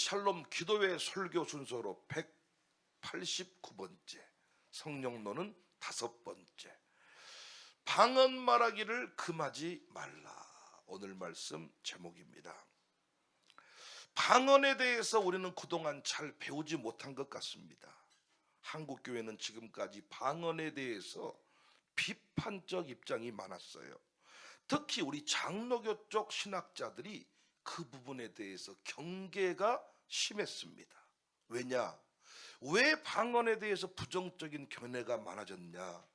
샬롬 기도회 설교 순서로 189번째, 성령론은 5번째, 방언 말하기를 금하지 말라. 오늘 말씀 제목입니다. 방언에 대해서 우리는 그동안 잘 배우지 못한 것 같습니다. 한국교회는 지금까지 방언에 대해서 비판적 입장이 많았어요. 특히 우리 장로교 쪽 신학자들이 그 부분에 대해서 경계가 심했습니다. 왜냐? 왜 방언에 대해서 부정적인 견해가 많아졌느냐?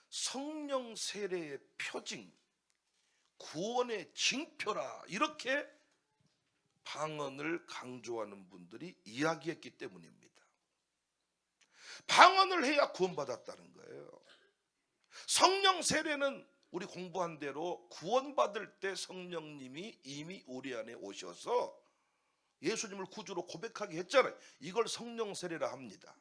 성령 세례의 표징, 구원의 징표라, 이렇게 방언을 강조하는 분들이 이야기했기 때문입니다. 방언을 해야 구원받았다는 거예요. 성령 세례는 우리 공부한 대로 구원받을 때 성령님이 이미 우리 안에 오셔서 예수님을 구주로 고백하게 했잖아요. 이걸 성령 세례라 합니다.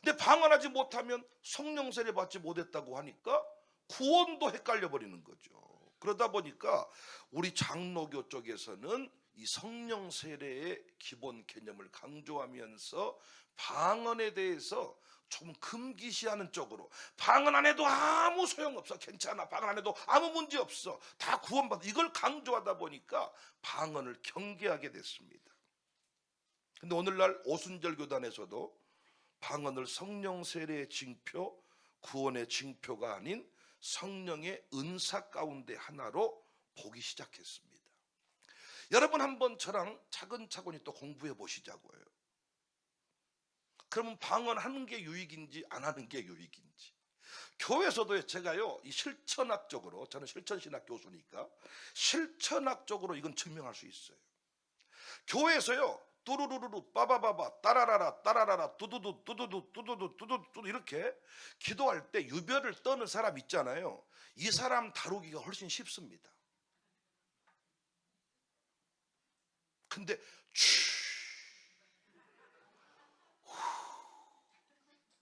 근데 방언하지 못하면 성령 세례 받지 못했다고 하니까 구원도 헷갈려 버리는 거죠. 그러다 보니까 우리 장로교 쪽에서는 이 성령 세례의 기본 개념을 강조하면서 방언에 대해서 좀 금기시하는 쪽으로, 방언 안 해도 아무 소용없어, 괜찮아, 방언 안 해도 아무 문제 없어, 다 구원받아, 이걸 강조하다 보니까 방언을 경계하게 됐습니다. 근데 오늘날 오순절 교단에서도 방언을 성령 세례의 징표, 구원의 징표가 아닌 성령의 은사 가운데 하나로 보기 시작했습니다. 여러분 한번 저랑 차근차근히 또 공부해 보시자고요. 그러면 방언하는 게 유익인지 안 하는 게 유익인지. 교회에서도 제가요, 이 실천학적으로, 저는 실천신학 교수니까 실천학적으로 이건 증명할 수 있어요. 교회에서요, 뚜루루루루 빠바바바 따라라라 따라라라 두두두 두두두 두두두 두두두 이렇게 기도할 때 유별을 떠는 사람 있잖아요. 이 사람 다루기가 훨씬 쉽습니다. 근데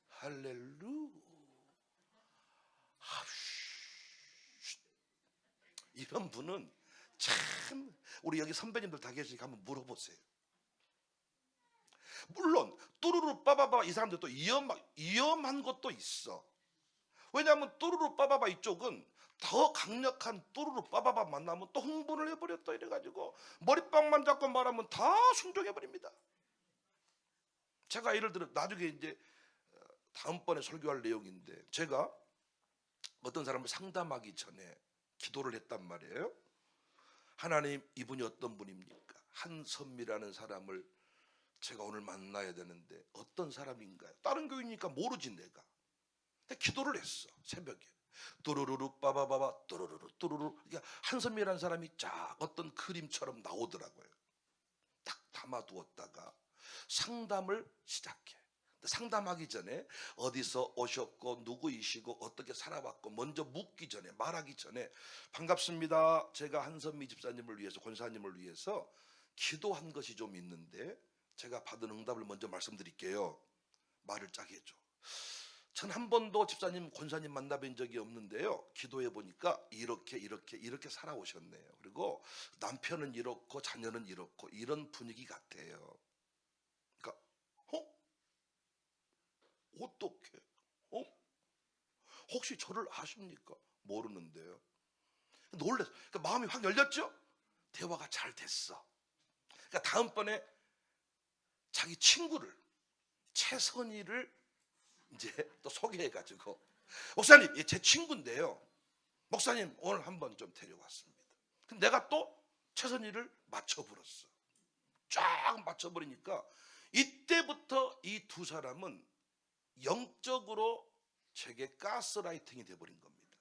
할렐루 이런 분은 참, 우리 여기 선배님들 다 계시니까 한번 물어보세요. 물론 뚜루루 빠바바 이 사람들도 위험한 것도 있어. 왜냐하면 뚜루루 빠바바 이쪽은 더 강력한 뚜루루 빠바바 만나면 또 흥분을 해버렸다 이래가지고 머리빵만 잡고 말하면 다 순종해버립니다. 제가 예를 들어 나중에 이제 다음번에 설교할 내용인데, 제가 어떤 사람을 상담하기 전에 기도를 했단 말이에요. 하나님, 이분이 어떤 분입니까? 한선미라는 사람을 제가 오늘 만나야 되는데 어떤 사람인가요? 다른 교회니까 모르지 내가. 근데 기도를 했어. 새벽에 뚜루루루 빠바바바 뚜루루루 뚜루루. 그러니까 한선미라는 사람이 쫙 어떤 그림처럼 나오더라고요. 딱 담아두었다가 상담을 시작해. 상담하기 전에 어디서 오셨고 누구이시고 어떻게 살아왔고 먼저 묻기 전에, 말하기 전에, 반갑습니다, 제가 한선미 집사님을 위해서, 권사님을 위해서 기도한 것이 좀 있는데 제가 받은 응답을 먼저 말씀드릴게요. 말을 짜게 해줘. 전 한 번도 집사님, 권사님 만나뵌 적이 없는데요, 기도해 보니까 이렇게 살아오셨네요. 그리고 남편은 이렇고 자녀는 이렇고 이런 분위기 같아요. 그러니까 어떻게? 혹시 저를 아십니까? 모르는데요. 놀랐어. 그러니까 마음이 확 열렸죠? 대화가 잘 됐어. 그러니까 다음번에 자기 친구를, 최선희를 이제 또 소개해가지고, 목사님, 제 친구인데요, 목사님 오늘 한번 좀 데려왔습니다. 근데 내가 또 최선희를 맞춰버렸어. 쫙 맞춰버리니까 이때부터 이 두 사람은 영적으로 제게 가스라이팅이 돼버린 겁니다.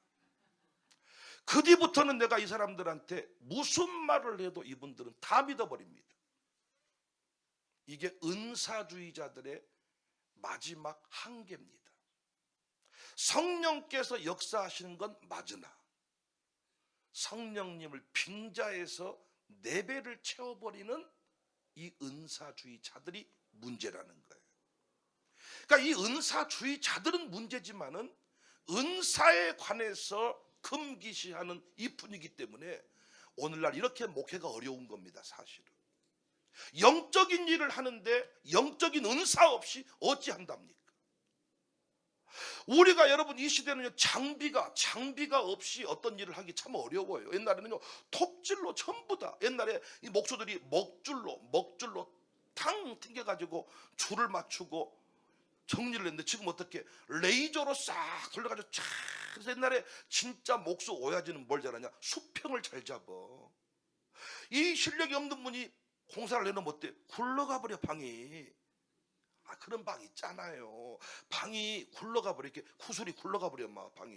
그 뒤부터는 내가 이 사람들한테 무슨 말을 해도 이분들은 다 믿어버립니다. 이게 은사주의자들의 마지막 한계입니다. 성령께서 역사하시는 건 맞으나 성령님을 빙자해서 4배를 채워버리는 이 은사주의자들이 문제라는 거예요. 그러니까 이 은사주의자들은 문제지만은 은사에 관해서 금기시하는 이 분위기 때문에 오늘날 이렇게 목회가 어려운 겁니다. 사실은 영적인 일을 하는데 영적인 은사 없이 어찌한답니까? 우리가 여러분 이 시대는요, 장비가 없이 어떤 일을 하기 참 어려워요. 옛날에는요, 톱질로 전부 다, 옛날에 이 목수들이 먹줄로 탕 튕겨가지고 줄을 맞추고 정리를 했는데, 지금 어떻게 레이저로 싹 돌려가지고 쫙. 그래서 옛날에 진짜 목수 오야지는 뭘 잘하냐? 수평을 잘 잡어. 이 실력이 없는 분이 공사를 해놓으면 어때? 굴러가 버려, 방이. 그런 방 있잖아요. 방이 굴러가 버려, 이렇게 구슬이 굴러가 버려, 막 방이.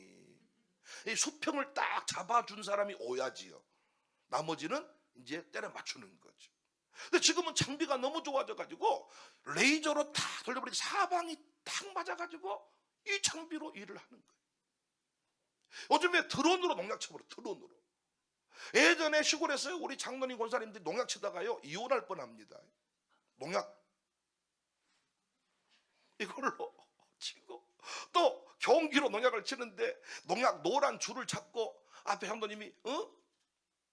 이 수평을 딱 잡아준 사람이 오야지요. 나머지는 이제 때려 맞추는 거죠. 근데 지금은 장비가 너무 좋아져가지고 레이저로 탁 돌려버리고 사방이 딱 맞아가지고 이 장비로 일을 하는 거예요. 요즘에 드론으로 농약 쳐버려, 드론으로. 예전에 시골에서 우리 장로님 권사님들이 농약 치다가요, 이혼할 뻔합니다. 농약 이걸로 치고, 또 경기로 농약을 치는데 농약 노란 줄을 잡고 앞에 장로님이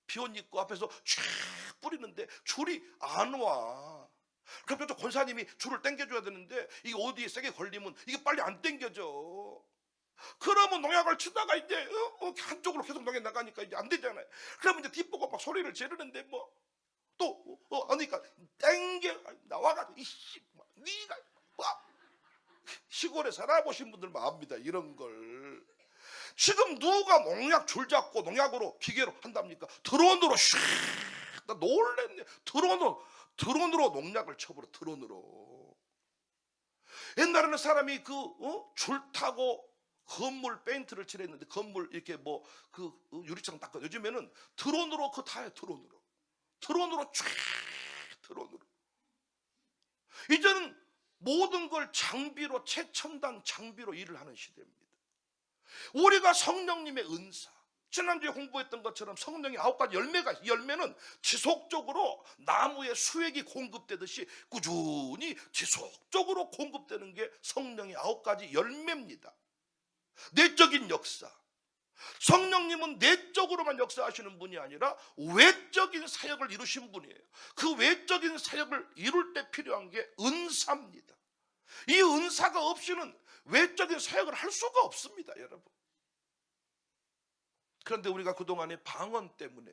비옷 입고 앞에서 쫙 뿌리는데 줄이 안 와. 그럼 저 권사님이 줄을 당겨줘야 되는데 이게 어디에 세게 걸리면 이게 빨리 안 당겨져. 그러면 농약을 치다가 이제 한쪽으로 계속 농약 나가니까 이제 안 되잖아요. 그러면 이제 뒷보고 막 소리를 지르는데 뭐 또 그러니까 당겨 나와가지고 이씨 네가 시골에 살아보신 분들만 압니다, 이런 걸. 지금 누가 농약 줄 잡고 농약으로 기계로 한답니까? 드론으로 슉. 나 놀랬네. 드론으로 농약을 쳐버려, 드론으로. 옛날에는 사람이 줄 타고 건물 페인트를 칠했는데, 건물 이렇게 뭐 유리창 닦아. 요즘에는 드론으로 타요, 드론으로 쫙. 드론으로. 이제는 모든 걸 장비로, 최첨단 장비로 일을 하는 시대입니다. 우리가 성령님의 은사, 지난주에 공부했던 것처럼 성령의 9가지 열매는 지속적으로 나무에 수액이 공급되듯이 꾸준히 지속적으로 공급되는 게 성령의 9가지 열매입니다. 내적인 역사. 성령님은 내적으로만 역사하시는 분이 아니라 외적인 사역을 이루신 분이에요. 그 외적인 사역을 이룰 때 필요한 게 은사입니다. 이 은사가 없이는 외적인 사역을 할 수가 없습니다, 여러분. 그런데 우리가 그동안에 방언 때문에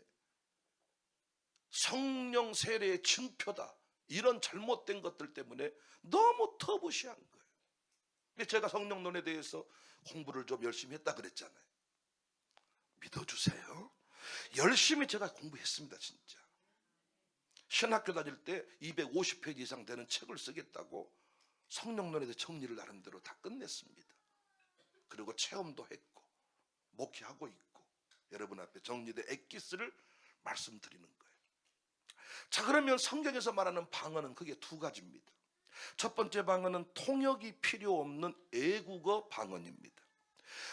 성령 세례의 증표다, 이런 잘못된 것들 때문에 너무 터부시한 거예요. 제가 성령론에 대해서 공부를 좀 열심히 했다 그랬잖아요. 믿어주세요. 열심히 제가 공부했습니다, 진짜. 신학교 다닐 때 250페이지 이상 되는 책을 쓰겠다고 성령론에 대해 정리를 나름대로 다 끝냈습니다. 그리고 체험도 했고 목회하고 있고 여러분 앞에 정리된 엑기스를 말씀드리는 거예요. 자, 그러면 성경에서 말하는 방언은 크게 두 가지입니다. 첫 번째 방언은 통역이 필요 없는 애국어 방언입니다.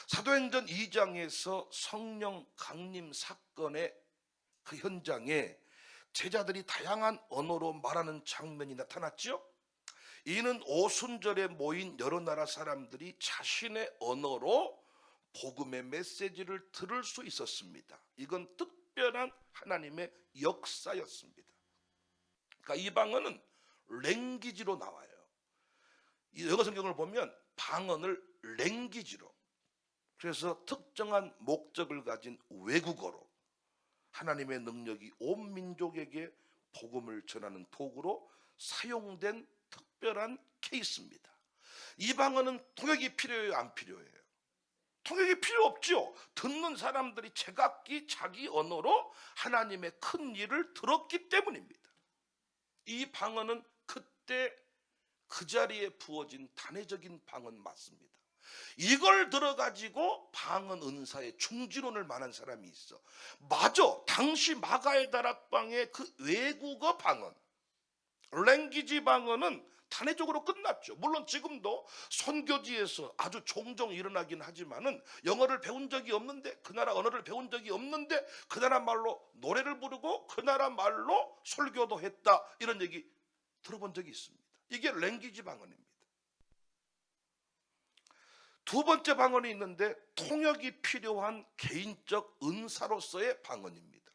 사도행전 2장에서 성령 강림 사건의 그 현장에 제자들이 다양한 언어로 말하는 장면이 나타났죠. 이는 오순절에 모인 여러 나라 사람들이 자신의 언어로 복음의 메시지를 들을 수 있었습니다. 이건 특별한 하나님의 역사였습니다. 그러니까 이 방언은 랭귀지로 나와요. 이 영어 성경을 보면 방언을 랭귀지로, 그래서 특정한 목적을 가진 외국어로 하나님의 능력이 온 민족에게 복음을 전하는 도구로 사용된 특별한 케이스입니다. 이 방언은 통역이 필요해요, 안 필요해요? 통역이 필요 없죠. 듣는 사람들이 제각기 자기 언어로 하나님의 큰 일을 들었기 때문입니다. 이 방언은 그때 그 자리에 부어진 단회적인 방언 맞습니다. 이걸 들어가지고 방언 은사의 중진원을 말한 사람이 있어. 맞아. 당시 마가의 다락방의 그 외국어 방언, 랭귀지 방언은 단회적으로 끝났죠. 물론 지금도 선교지에서 아주 종종 일어나긴 하지만은 영어를 배운 적이 없는데, 그 나라 언어를 배운 적이 없는데 그 나라 말로 노래를 부르고 그 나라 말로 설교도 했다, 이런 얘기 들어본 적이 있습니다. 이게 랭귀지 방언입니다. 두 번째 방언이 있는데 통역이 필요한 개인적 은사로서의 방언입니다.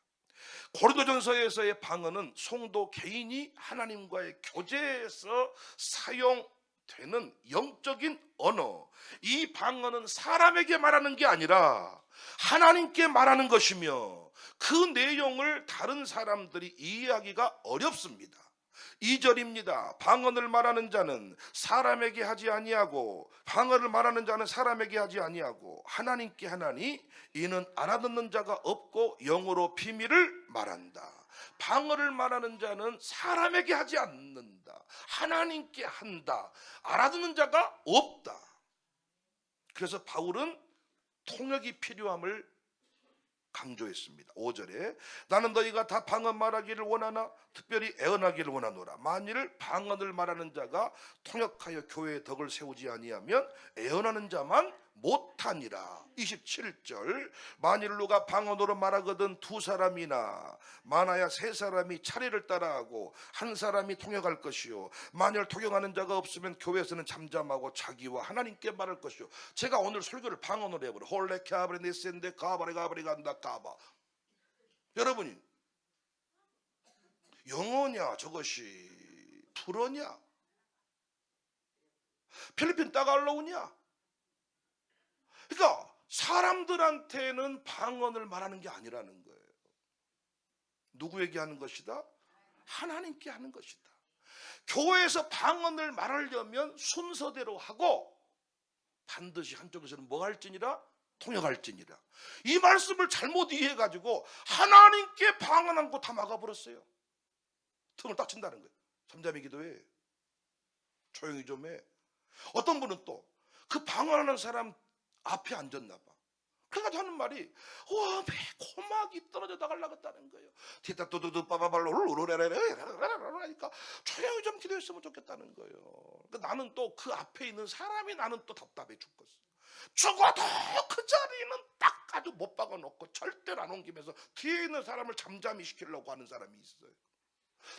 고린도전서에서의 방언은 성도 개인이 하나님과의 교제에서 사용되는 영적인 언어. 이 방언은 사람에게 말하는 게 아니라 하나님께 말하는 것이며 그 내용을 다른 사람들이 이해하기가 어렵습니다. 2절입니다. 방언을 말하는 자는 사람에게 하지 아니하고 방언을 말하는 자는 사람에게 하지 아니하고 하나님께 하나니 이는 알아듣는 자가 없고 영으로 비밀을 말한다. 방언을 말하는 자는 사람에게 하지 않는다. 하나님께 한다. 알아듣는 자가 없다. 그래서 바울은 통역이 필요함을 강조했습니다. 5절에 나는 너희가 다 방언 말하기를 원하나 특별히 애언하기를 원하노라. 만일 방언을 말하는 자가 통역하여 교회의 덕을 세우지 아니하면 애언하는 자만 못하니라. 27절 만일 누가 방언으로 말하거든 두 사람이나 많아야 세 사람이 차례를 따라하고 한 사람이 통역할 것이요 만일 통역하는 자가 없으면 교회에서는 잠잠하고 자기와 하나님께 말할 것이요. 제가 오늘 설교를 방언으로 해버려. 홀레 카브레 네센데 가바레 가바레 간다 가바. 여러분이 영어냐 저것이 불어냐 필리핀 따갈로우냐. 그러니까 사람들한테는 방언을 말하는 게 아니라는 거예요. 누구에게 하는 것이다? 하나님께 하는 것이다. 교회에서 방언을 말하려면 순서대로 하고 반드시 한쪽에서는 뭐 할지니라? 통역할지니라. 이 말씀을 잘못 이해해가지고 하나님께 방언한 거 다 막아버렸어요. 틈을 딱 친다는 거예요. 잠잠히 기도해. 조용히 좀 해. 어떤 분은 또 그 방언하는 사람 앞에 앉았나 봐. 그래가지고 하는 말이 와 매코막이 떨어져 나가려겠다는 거예요. 뒤에다 두두두 빠바발로 하니까 조용히 좀 기도했으면 좋겠다는 거예요. 그러니까 나는 또 그 앞에 있는 사람이 나는 또 답답해 죽겠어. 죽어도 그 자리는 딱 아주 못 박아놓고 절대로 안 옮기면서 뒤에 있는 사람을 잠잠히 시키려고 하는 사람이 있어요.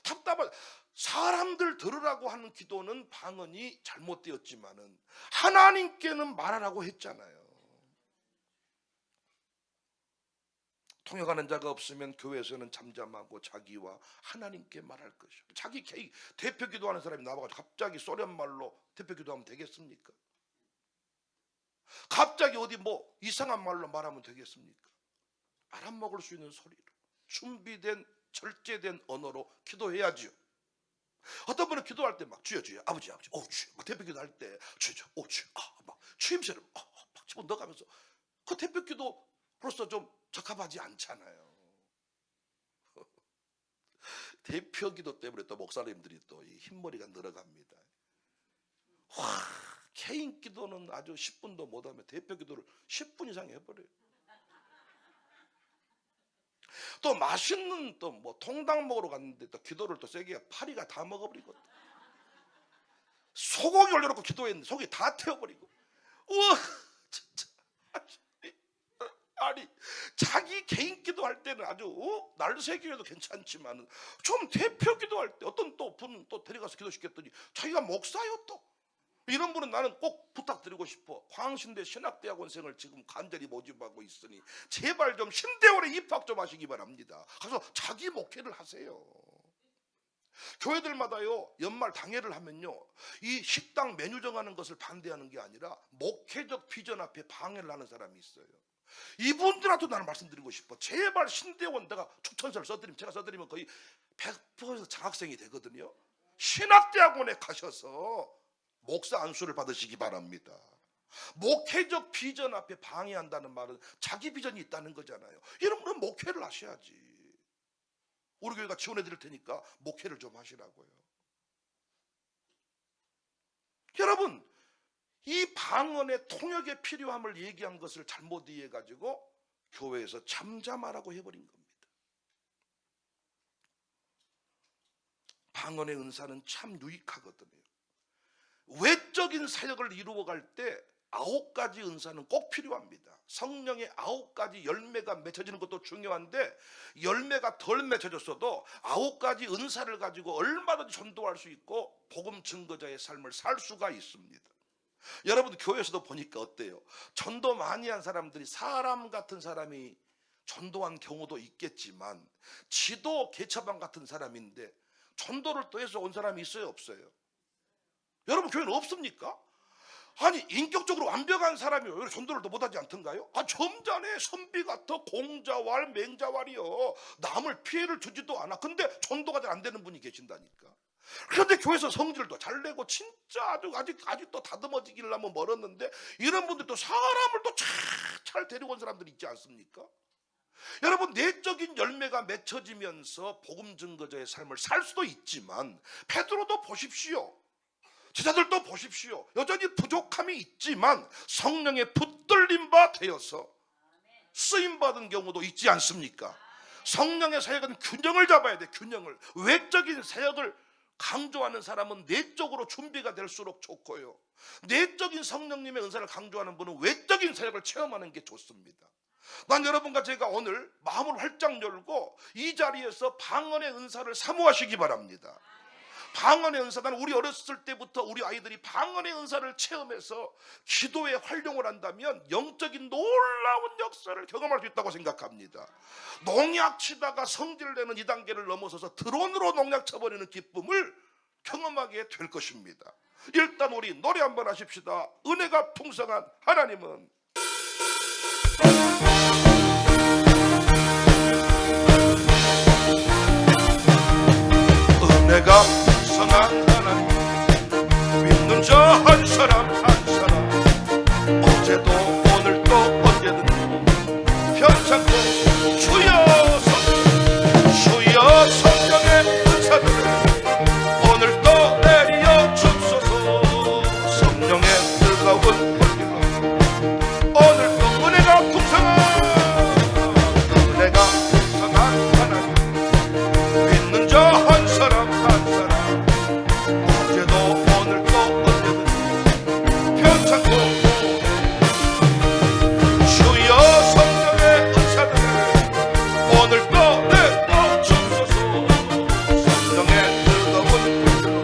답답한 사람들 들으라고 하는 기도는 방언이 잘못되었지만은 하나님께는 말하라고 했잖아요. 통역하는 자가 없으면 교회에서는 잠잠하고 자기와 하나님께 말할 것이요. 자기 개인 대표 기도하는 사람이 나와가지고 갑자기 소련 말로 대표 기도하면 되겠습니까? 갑자기 어디 뭐 이상한 말로 말하면 되겠습니까? 알아먹을 수 있는 소리로 준비된 절제된 언어로 기도해야지요. 어떤 분은 기도할 때 막 주여 주여 아버지 아버지 주여 막 대표 기도할 때 주여 주여 막 추임새를 막 집어넣어가면서 그 대표 기도로서 좀 적합하지 않잖아요. 대표 기도 때문에 또 목사님들이 또 이 흰머리가 늘어갑니다. 와, 개인 기도는 아주 10분도 못하면 대표 기도를 10분 이상 해버려요. 또 맛있는 또 뭐 통닭 먹으러 갔는데 또 기도를 또 세게 해. 파리가 다 먹어버리고 소고기 올려놓고 기도했는데 속이 다 태워버리고 우와 진짜 아니 자기 개인 기도할 때는 아주 날새기해도 괜찮지만 좀 대표 기도할 때 어떤 또 분은 또 데려가서 기도시켰더니 자기가 목사요 또 이런 분은 나는 꼭 부탁드리고 싶어. 광신대 신학대학원생을 지금 간절히 모집하고 있으니 제발 좀 신대원에 입학 좀 하시기 바랍니다. 가서 자기 목회를 하세요. 교회들마다요 연말 당회를 하면요 이 식당 메뉴 정하는 것을 반대하는 게 아니라 목회적 비전 앞에 방해를 하는 사람이 있어요. 이분들한테 나는 말씀드리고 싶어. 제발 신대원 내가 추천서를 써드리면 제가 써드리면 거의 100% 장학생이 되거든요. 신학대학원에 가셔서 목사 안수를 받으시기 바랍니다. 목회적 비전 앞에 방해한다는 말은 자기 비전이 있다는 거잖아요. 이런 분은 목회를 하셔야지. 우리 교회가 지원해 드릴 테니까 목회를 좀 하시라고요. 여러분 이 방언의 통역의 필요함을 얘기한 것을 잘못 이해해가지고 교회에서 잠잠하라고 해버린 겁니다. 방언의 은사는 참 유익하거든요. 외적인 사역을 이루어갈 때 9가지 은사는 꼭 필요합니다. 성령의 9가지 열매가 맺혀지는 것도 중요한데 열매가 덜 맺혀졌어도 9가지 은사를 가지고 얼마든지 전도할 수 있고 복음 증거자의 삶을 살 수가 있습니다. 여러분 교회에서도 보니까 어때요? 전도 많이 한 사람들이 사람 같은 사람이 전도한 경우도 있겠지만 지도 개처방 같은 사람인데 전도를 또 해서 온 사람이 있어요, 없어요? 여러분 교회는 없습니까? 아니 인격적으로 완벽한 사람이 왜 전도를 더 못하지 않던가요? 점잖에 선비 같아 공자왈 맹자왈이요, 남을 피해를 주지도 않아. 근데 전도가 잘 안 되는 분이 계신다니까. 그런데 교회에서 성질도 잘 내고 진짜 아직도 다듬어지기려면 멀었는데 이런 분들도 사람을 또 잘 데리고 온 사람들이 있지 않습니까? 여러분 내적인 열매가 맺혀지면서 복음 증거자의 삶을 살 수도 있지만 베드로도 보십시오, 제자들도 보십시오, 여전히 부족함이 있지만 성령의 붙들림 바 되어서 쓰임받은 경우도 있지 않습니까? 성령의 사역은 균형을 잡아야 돼. 균형을. 외적인 사역을 강조하는 사람은 내적으로 준비가 될수록 좋고요, 내적인 성령님의 은사를 강조하는 분은 외적인 사역을 체험하는 게 좋습니다. 난 여러분과 제가 오늘 마음을 활짝 열고 이 자리에서 방언의 은사를 사모하시기 바랍니다. 방언의 은사, 난 우리 어렸을 때부터 우리 아이들이 방언의 은사를 체험해서 기도에 활용을 한다면 영적인 놀라운 역사를 경험할 수 있다고 생각합니다. 농약 치다가 성질내는 이 단계를 넘어서서 드론으로 농약 쳐버리는 기쁨을 경험하게 될 것입니다. 일단 우리 노래 한번 하십시다. 은혜가 풍성한 하나님은 은혜가 풍성한 하나님, 믿는 자 한 사람 한 사람, 어제도 오늘도 언제든지 편찮고 주여 성령의 은사들 오늘도 내려 주소서. 성령의 뜨거운 불길로 오늘도 은혜가 풍성한 하나님, 믿는 자 한 사람 한 사람, 어제도 오늘도 언제든지 편찮고 주여 성령의 은사들 오늘도 내려 주소서. 성령의 뜨거운 불길로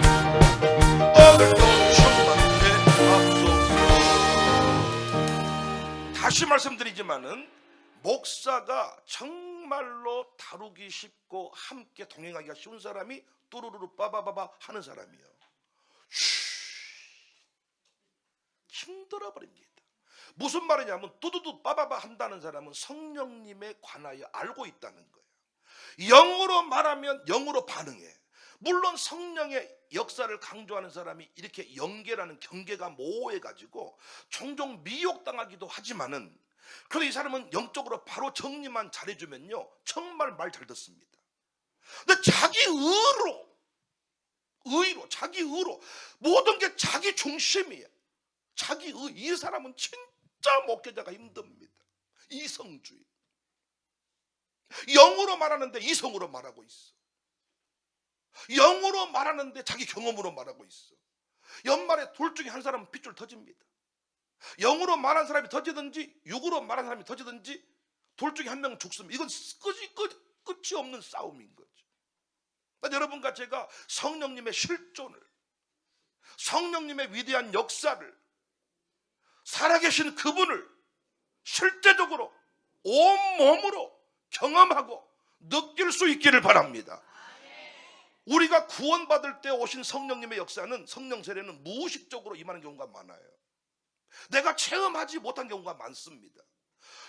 오늘도 충만케 하소서. 다시 말씀드리지만은 목사가 정말로 다루기 쉽고 함께 동행하기가 쉬운 사람이 뚜루루루 빠바바바 하는 사람이에요. 힘들어 버립니다. 무슨 말이냐면 뚜두두 빠바바 한다는 사람은 성령님에 관하여 알고 있다는 거예요. 영으로 말하면 영으로 반응해. 물론 성령의 역사를 강조하는 사람이 이렇게 영계라는 경계가 모호해가지고 종종 미혹당하기도 하지만은, 그래도 이 사람은 영적으로 바로 정리만 잘해주면요 정말 말 잘 듣습니다. 근데 자기 의로 모든 게 자기 중심이에요. 자기 의. 이 사람은 진짜 목회자가 힘듭니다. 이성주의. 영으로 말하는데 이성으로 말하고 있어. 영으로 말하는데 자기 경험으로 말하고 있어. 연말에 둘 중에 한 사람은 핏줄 터집니다. 영으로 말한 사람이 터지든지 육으로 말한 사람이 터지든지 둘 중에 한 명은 죽습니다. 이건 끝이 없는 싸움인 거죠. 여러분과 제가 성령님의 실존을, 성령님의 위대한 역사를, 살아계신 그분을 실제적으로 온몸으로 경험하고 느낄 수 있기를 바랍니다. 우리가 구원받을 때 오신 성령님의 역사는, 성령 세례는 무의식적으로 임하는 경우가 많아요. 내가 체험하지 못한 경우가 많습니다.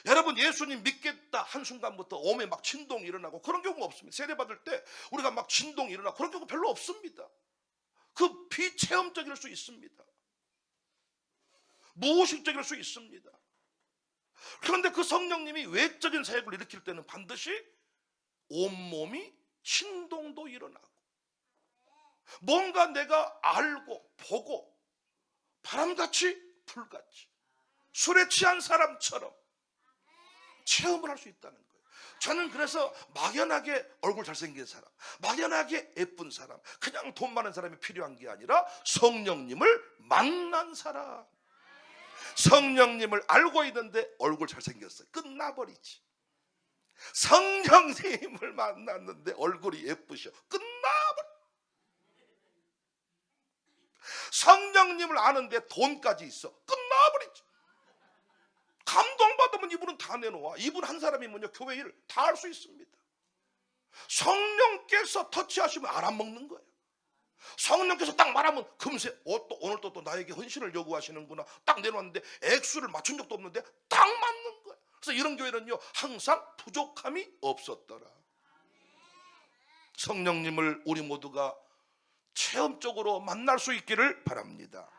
여러분 예수님 믿겠다 한순간부터 몸에 막 진동이 일어나고 그런 경우가 없습니다. 세례받을 때 우리가 막 진동이 일어나고 그런 경우 별로 없습니다. 그 비체험적일 수 있습니다. 무의식적일 수 있습니다. 그런데 그 성령님이 외적인 사역을 일으킬 때는 반드시 온몸이 진동도 일어나고 뭔가 내가 알고 보고 바람같이 불같이 술에 취한 사람처럼 체험을 할 수 있다는 거예요. 저는 그래서 막연하게 얼굴 잘생긴 사람, 막연하게 예쁜 사람, 그냥 돈 많은 사람이 필요한 게 아니라 성령님을 만난 사람. 성령님을 알고 있는데 얼굴 잘생겼어요. 끝나버리지. 성령님을 만났는데 얼굴이 예쁘셔. 끝나버려. 성령님을 아는데 돈까지 있어. 끝나버리지. 감동받으면 이분은 다 내놓아. 이분 한 사람이면요 교회 일 다 할 수 있습니다. 성령께서 터치하시면 알아먹는 거예요. 성령께서 딱 말하면 금세 오늘 또 나에게 헌신을 요구하시는구나. 딱 내놓았는데 액수를 맞춘 적도 없는데 딱 맞는 거예요. 그래서 이런 교회는요 항상 부족함이 없었더라. 성령님을 우리 모두가 체험적으로 만날 수 있기를 바랍니다.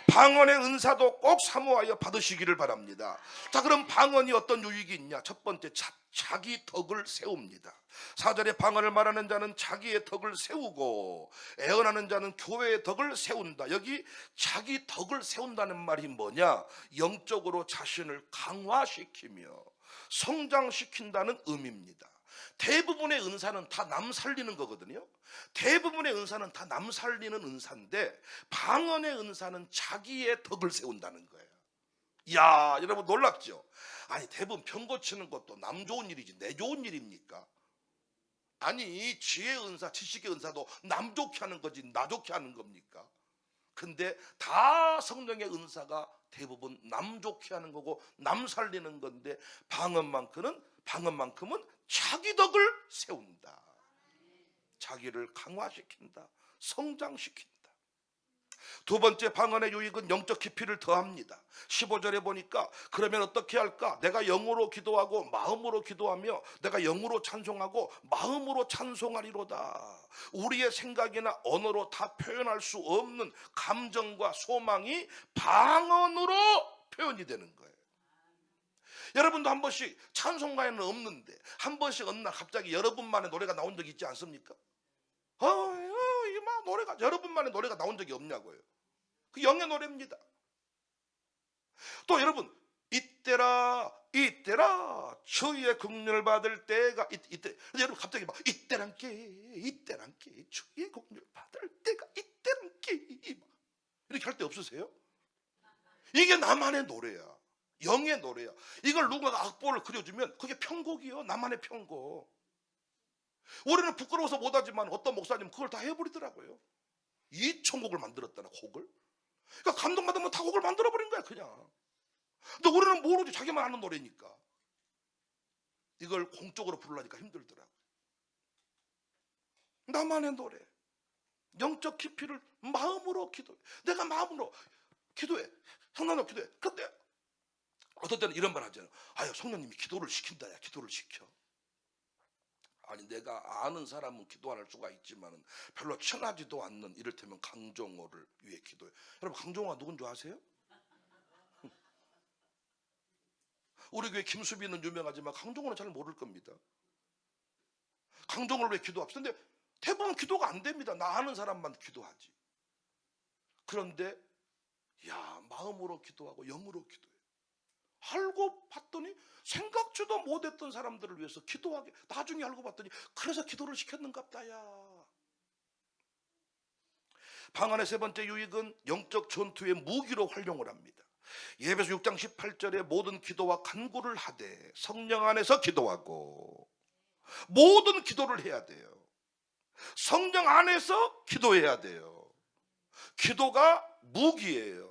방언의 은사도 꼭 사모하여 받으시기를 바랍니다. 자, 그럼 방언이 어떤 유익이 있냐? 첫 번째, 자기 덕을 세웁니다. 4절에 방언을 말하는 자는 자기의 덕을 세우고 애언하는 자는 교회의 덕을 세운다. 여기 자기 덕을 세운다는 말이 뭐냐? 영적으로 자신을 강화시키며 성장시킨다는 의미입니다. 대부분의 은사는 다 남 살리는 거거든요. 대부분의 은사는 다 남 살리는 은사인데 방언의 은사는 자기의 덕을 세운다는 거예요. 이야, 여러분 놀랍죠? 아니 대부분 병 고치는 것도 남 좋은 일이지 내 좋은 일입니까? 아니 지혜 은사, 지식의 은사도 남 좋게 하는 거지 나 좋게 하는 겁니까? 근데 다 성령의 은사가 대부분 남 좋게 하는 거고 남 살리는 건데 방언만큼은 자기 덕을 세운다. 자기를 강화시킨다. 성장시킨다. 두 번째 방언의 유익은 영적 깊이를 더합니다. 15절에 보니까 그러면 어떻게 할까? 내가 영으로 기도하고 마음으로 기도하며 내가 영으로 찬송하고 마음으로 찬송하리로다. 우리의 생각이나 언어로 다 표현할 수 없는 감정과 소망이 방언으로 표현이 되는 거예요. 여러분도 한 번씩 찬송가에는 없는데 한 번씩 어느 날 갑자기 여러분만의 노래가 나온 적이 있지 않습니까? 이마 노래가 여러분만의 노래가 나온 적이 없냐고요. 그 영의 노래입니다. 또 여러분 이때라 주의 긍휼을 받을 때가 이때. 여러분 갑자기 막 이때란께 주의 긍휼을 받을 때가 이때란께 이렇게 할 때 없으세요? 이게 나만의 노래야. 영의 노래야. 이걸 누군가가 악보를 그려주면 그게 편곡이요. 나만의 편곡. 우리는 부끄러워서 못하지만 어떤 목사님은 그걸 다 해버리더라고요. 이 천곡을 만들었다나 곡을. 그러니까 감동받으면 다 곡을 만들어버린 거야 그냥. 근데 우리는 모르지. 자기만 아는 노래니까. 이걸 공적으로 부르려니까 힘들더라고요. 나만의 노래. 영적 깊이를 마음으로 기도해. 내가 마음으로 기도해. 성령으로 기도해. 근데 어떤 때는 이런 말 하잖아요. 아유 성령님이 기도를 시킨다. 야 기도를 시켜. 아니 내가 아는 사람은 기도 안 할 수가 있지만 별로 친하지도 않는 이를테면 강정호를 위해 기도해. 여러분 강정호가 누군지 아세요? 우리 교회 김수빈은 유명하지만 강정호는 잘 모를 겁니다. 강정호를 위해 기도합시다. 근데 대부분 기도가 안 됩니다. 나 아는 사람만 기도하지. 그런데 야 마음으로 기도하고 영으로 기도해. 알고 봤더니 생각지도 못했던 사람들을 위해서 기도하게. 나중에 알고 봤더니 그래서 기도를 시켰는갑다야. 방언의 세 번째 유익은 영적 전투의 무기로 활용을 합니다. 예배서 6장 18절에 모든 기도와 간구를 하되 성령 안에서 기도하고. 모든 기도를 해야 돼요. 성령 안에서 기도해야 돼요. 기도가 무기예요.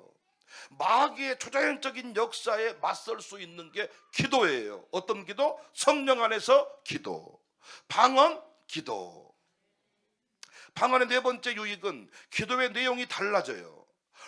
마귀의 초자연적인 역사에 맞설 수 있는 게 기도예요. 어떤 기도? 성령 안에서 기도. 방언, 기도. 방언의 네 번째 유익은 기도의 내용이 달라져요.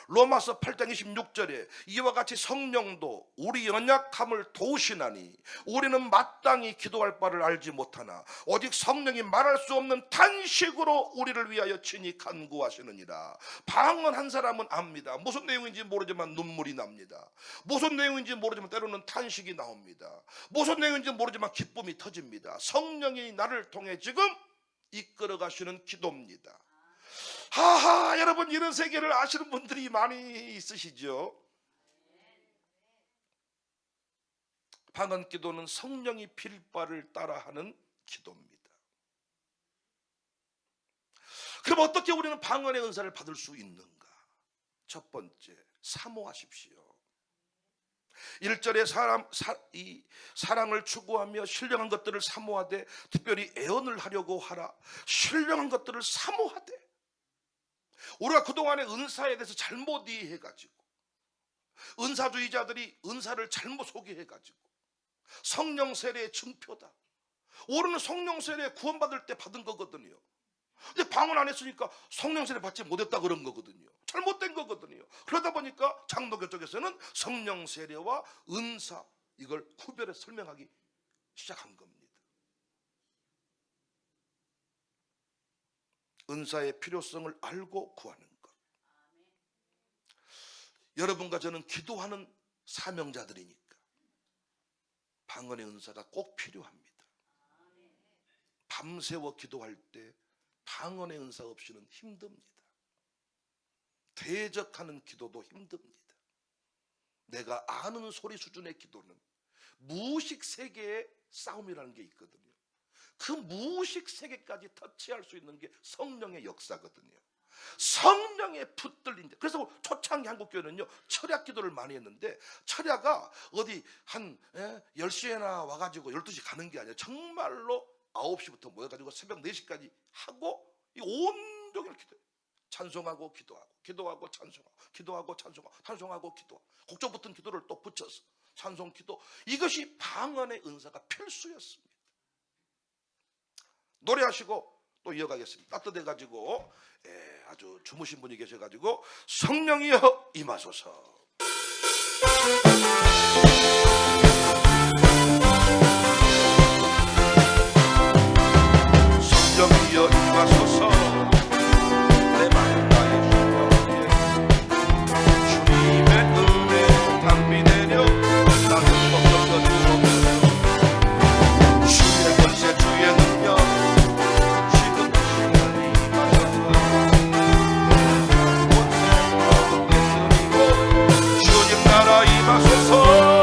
로마서 8장 26절에 이와 같이 성령도 우리 연약함을 도우시나니 우리는 마땅히 기도할 바를 알지 못하나 오직 성령이 말할 수 없는 탄식으로 우리를 위하여 친히 간구하시느니라. 방언 한 사람은 압니다. 무슨 내용인지 모르지만 눈물이 납니다. 무슨 내용인지 모르지만 때로는 탄식이 나옵니다. 무슨 내용인지 모르지만 기쁨이 터집니다. 성령이 나를 통해 지금 이끌어 가시는 기도입니다. 하하, 여러분 이런 세계를 아시는 분들이 많이 있으시죠? 방언 기도는 성령이 필 바를 따라하는 기도입니다. 그럼 어떻게 우리는 방언의 은사를 받을 수 있는가? 첫 번째, 사모하십시오. 1절에 사랑을 추구하며 신령한 것들을 사모하되 특별히 애언을 하려고 하라. 신령한 것들을 사모하되. 우리가 그동안의 은사에 대해서 잘못 이해해가지고 은사주의자들이 은사를 잘못 소개해가지고 성령 세례의 증표다, 우리는 성령 세례 구원받을 때 받은 거거든요. 근데 방언 안 했으니까 성령 세례 받지 못했다 그런 거거든요. 잘못된 거거든요. 그러다 보니까 장로교 쪽에서는 성령 세례와 은사, 이걸 구별해 설명하기 시작한 겁니다. 은사의 필요성을 알고 구하는 것. 여러분과 저는 기도하는 사명자들이니까 방언의 은사가 꼭 필요합니다. 밤새워 기도할 때 방언의 은사 없이는 힘듭니다. 대적하는 기도도 힘듭니다. 내가 아는 소리 수준의 기도는 무의식 세계의 싸움이라는 게 있거든요. 그 무의식 세계까지 터치할 수 있는 게 성령의 역사거든요. 성령의 붙들린 데. 그래서 초창기 한국교회는요 철야 기도를 많이 했는데, 철야가 어디 한 10시에나 와가지고 12시 가는 게 아니라 정말로 9시부터 모여가지고 새벽 4시까지 하고 온종일 기도해요. 찬송하고 기도하고, 기도하고 찬송하고, 기도하고 찬송하고, 찬송하고 기도하고, 곡조 붙은 기도를 또 붙여서 찬송 기도. 이것이 방언의 은사가 필수였습니다. 노래하시고 또 이어가겠습니다. 따뜻해가지고 아주 주무신 분이 계셔가지고 성령이여 임하소서. 성령이여 임하소서. 내 맘 나의 주여, 주님의 은혜 담비 내려 나는 걱정도 주옵소서. 주의 권세 주의 능력 지금 시간이 임하소서. 권세 거듭게 드리고 주님 나라 임하소서.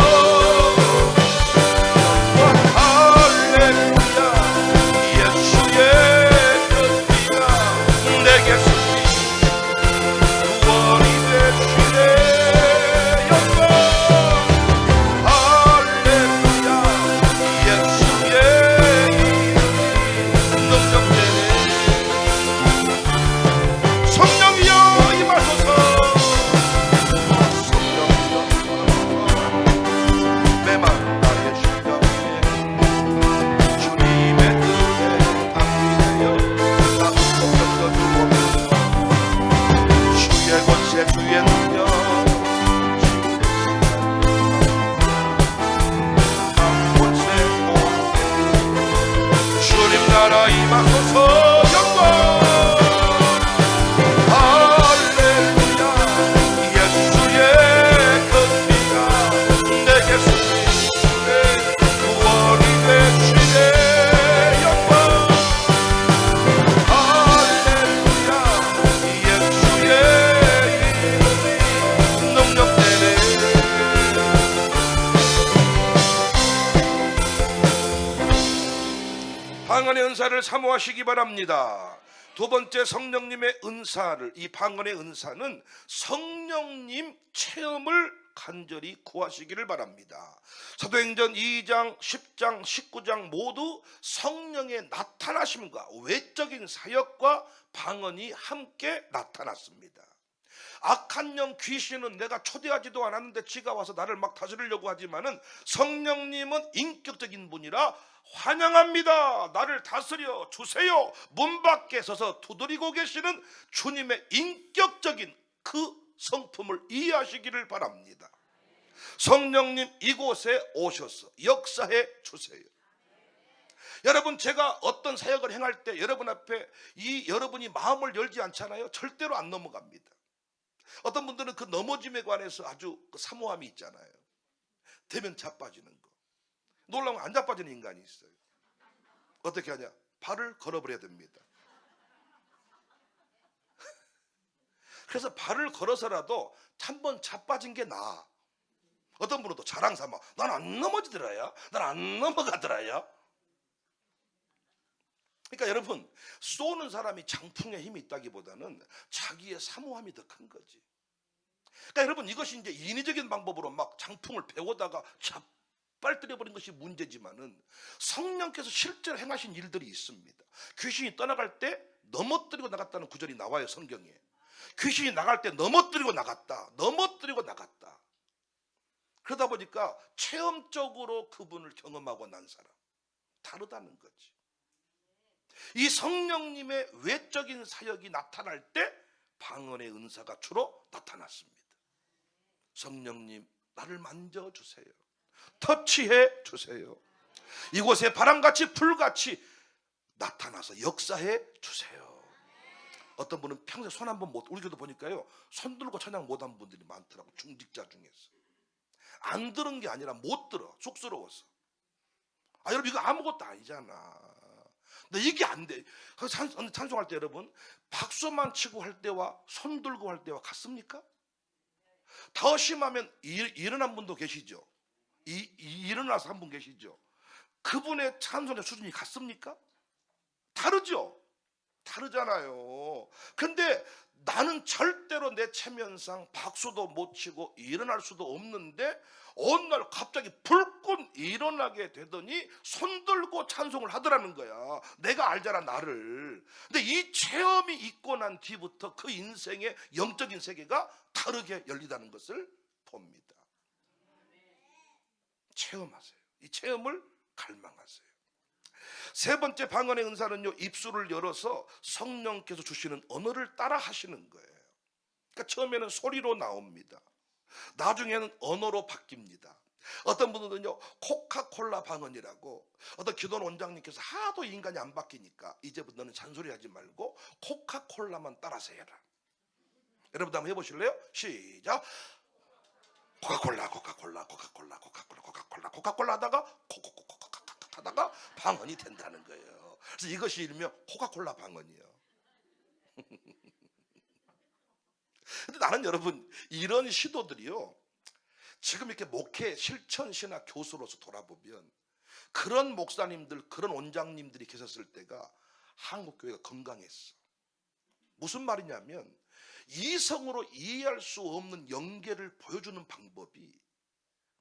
방언의 은사를 사모하시기 바랍니다. 두 번째, 성령님의 은사를, 이 방언의 은사는 성령님 체험을 간절히 구하시기를 바랍니다. 사도행전 2장, 10장, 19장 모두 성령의 나타나심과 외적인 사역과 방언이 함께 나타났습니다. 악한 영 귀신은 내가 초대하지도 않았는데 지가 와서 나를 막 다스리려고 하지만은 성령님은 인격적인 분이라 환영합니다. 나를 다스려 주세요. 문 밖에 서서 두드리고 계시는 주님의 인격적인 그 성품을 이해하시기를 바랍니다. 성령님 이곳에 오셔서 역사해 주세요. 여러분, 제가 어떤 사역을 행할 때 여러분 앞에 여러분이 마음을 열지 않잖아요. 절대로 안 넘어갑니다. 어떤 분들은 그 넘어짐에 관해서 아주 사모함이 있잖아요. 되면 자빠지는 거. 놀라면 안 자빠지는 인간이 있어요. 어떻게 하냐? 발을 걸어버려야 됩니다. 그래서 발을 걸어서라도 한 번 자빠진 게 나아. 어떤 분은 또 자랑 삼아, 난 안 넘어지더라야, 난 안 넘어가더라야. 그러니까 여러분, 쏘는 사람이 장풍에 힘이 있다기보다는 자기의 사모함이 더 큰 거지. 그러니까 여러분, 이것이 이제 인위적인 방법으로 막 장풍을 배우다가 빨뜨려버린 것이 문제지만은 성령께서 실제로 행하신 일들이 있습니다. 귀신이 떠나갈 때 넘어뜨리고 나갔다는 구절이 나와요, 성경에. 귀신이 나갈 때 넘어뜨리고 나갔다, 넘어뜨리고 나갔다. 그러다 보니까 체험적으로 그분을 경험하고 난 사람, 다르다는 거지. 이 성령님의 외적인 사역이 나타날 때 방언의 은사가 주로 나타났습니다. 성령님, 나를 만져주세요. 터치해 주세요. 이곳에 바람같이 불같이 나타나서 역사해 주세요. 어떤 분은 평생 손 한번 못, 우리 교도 보니까요, 손 들고 찬양 못한 분들이 많더라고. 중직자 중에서. 안 들은 게 아니라 못 들어. 쑥스러워서. 아, 여러분, 이거 아무것도 아니잖아. 근데 이게 안 돼. 찬송할 때 여러분, 박수만 치고 할 때와 손 들고 할 때와 같습니까? 더 심하면 일어난 분도 계시죠. 일어나서 한 분 계시죠. 그분의 찬송의 수준이 같습니까? 다르죠. 다르잖아요. 근데 나는 절대로 내 체면상 박수도 못 치고 일어날 수도 없는데 어느 날 갑자기 불끈 일어나게 되더니 손 들고 찬송을 하더라는 거야. 내가 알잖아, 나를. 근데 이 체험이 있고 난 뒤부터 그 인생의 영적인 세계가 다르게 열리다는 것을 봅니다. 체험하세요. 이 체험을 갈망하세요. 세 번째 방언의 은사는요, 입술을 열어서 성령께서 주시는 언어를 따라 하시는 거예요. 그러니까 처음에는 소리로 나옵니다. 나중에는 언어로 바뀝니다. 어떤 분들은요, 코카콜라 방언이라고, 어떤 기도원 원장님께서 하도 인간이 안 바뀌니까 이제부터 너는 잔소리하지 말고 코카콜라만 따라서 해라. 여러분도 한번 해보실래요? 시작. 코카콜라 코카콜라 코카콜라 코카콜라 코카콜라 코카콜라 하다가 코코코코코카 하다가 방언이 된다는 거예요. 그래서 이것이 일명 코카콜라 방언이에요. 근데 나는 여러분, 이런 시도들이요, 지금 이렇게 목회 실천 신학 교수로서 돌아보면 그런 목사님들, 그런 원장님들이 계셨을 때가 한국 교회가 건강했어. 무슨 말이냐면 이성으로 이해할 수 없는 연계를 보여주는 방법이